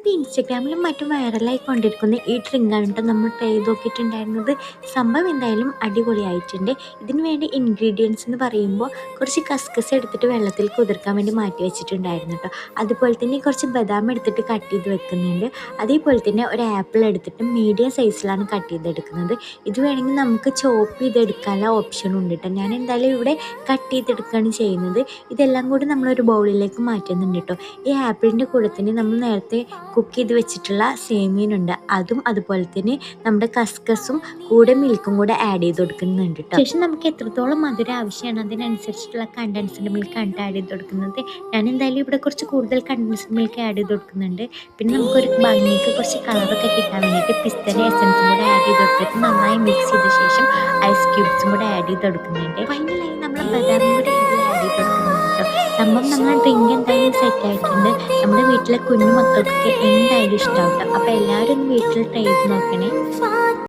ഇപ്പോൾ ഇൻസ്റ്റഗ്രാമിലും മറ്റും വൈറലായിക്കൊണ്ടിരിക്കുന്ന ഈ ഡ്രിങ്കാണ് ട്ടോ നമ്മൾ ട്രൈ ചെയ്ത് നോക്കിയിട്ടുണ്ടായിരുന്നത്. സംഭവം എന്തായാലും അടിപൊളിയായിട്ടുണ്ട്. ഇതിന് വേണ്ടി ഇൻഗ്രീഡിയൻസ് എന്ന് പറയുമ്പോൾ കുറച്ച് കസ്കസ് എടുത്തിട്ട് വെള്ളത്തിൽ കുതിർക്കാൻ വേണ്ടി മാറ്റി വെച്ചിട്ടുണ്ടായിരുന്നു ട്ടോ. അതുപോലെ തന്നെ കുറച്ച് ബദാം എടുത്തിട്ട് കട്ട് ചെയ്ത് വെക്കുന്നുണ്ട്. അതേപോലെ തന്നെ ഒരു ആപ്പിൾ എടുത്തിട്ട് മീഡിയം സൈസിലാണ് കട്ട് ചെയ്തെടുക്കുന്നത്. ഇത് വേണമെങ്കിൽ നമുക്ക് ചോപ്പ് ചെയ്തെടുക്കാനുള്ള ഓപ്ഷനും ഉണ്ട് ട്ടോ. ഞാൻ എന്തായാലും ഇവിടെ കട്ട് ചെയ്തെടുക്കുകയാണ് ചെയ്യുന്നത്. ഇതെല്ലാം കൂടി നമ്മളൊരു ബൗളിലേക്ക് മാറ്റുന്നുണ്ട് ട്ടോ. ഈ ആപ്പിളിൻ്റെ കൂടെ തന്നെ നമ്മൾ നേരത്തെ കുക്ക് ചെയ്ത് വെച്ചിട്ടുള്ള സേമിയനുണ്ട്, അതും അതുപോലെ തന്നെ നമ്മുടെ കസ്കസും കൂടെ മിൽക്കും കൂടെ ആഡ് ചെയ്ത് കൊടുക്കുന്നുണ്ട് ട്ടോ. ശേഷം നമുക്ക് എത്രത്തോളം മധുരം ആവശ്യമാണ് അതിനനുസരിച്ചിട്ടുള്ള കണ്ടൻസ്ഡ് മിൽക്കാണ് ആഡ് ചെയ്ത് കൊടുക്കുന്നത്. ഞാൻ എന്തായാലും ഇവിടെ കുറച്ച് കൂടുതൽ കണ്ടൻസ്ഡ് മിൽക്ക് ആഡ് ചെയ്ത് കൊടുക്കുന്നുണ്ട്. പിന്നെ നമുക്കൊരു ഭംഗിക്ക് കുറച്ച് കളറൊക്കെ കിട്ടാൻ വേണ്ടിയിട്ട് പിസ്തയുടെ എസൻസും കൂടെ ആഡ് ചെയ്ത് കൊടുത്തിട്ട് നന്നായി മിക്സ് ചെയ്ത ശേഷം ഐസ് ക്യൂബ്സും കൂടെ ആഡ് ചെയ്ത് കൊടുക്കുന്നുണ്ട്. ഫൈനലായി നമ്മൾ ബദാമും കൂടെ ഇതിൽ ആഡ് ചെയ്ത് കൊടുക്കുന്നുണ്ട് ട്ടോ. സംഭവം നമ്മളെ ഡ്രിങ്ക് എന്തായാലും സെറ്റ് ആയിട്ടുണ്ട്. നമ്മുടെ വീട്ടിലെ കുഞ്ഞു മക്കൾക്കൊക്കെ എന്തായാലും ഇഷ്ടമാവും ട്ടോ. അപ്പോൾ എല്ലാവരും ഒന്ന് വീട്ടിൽ ട്രൈ ചെയ്ത് നോക്കണേ.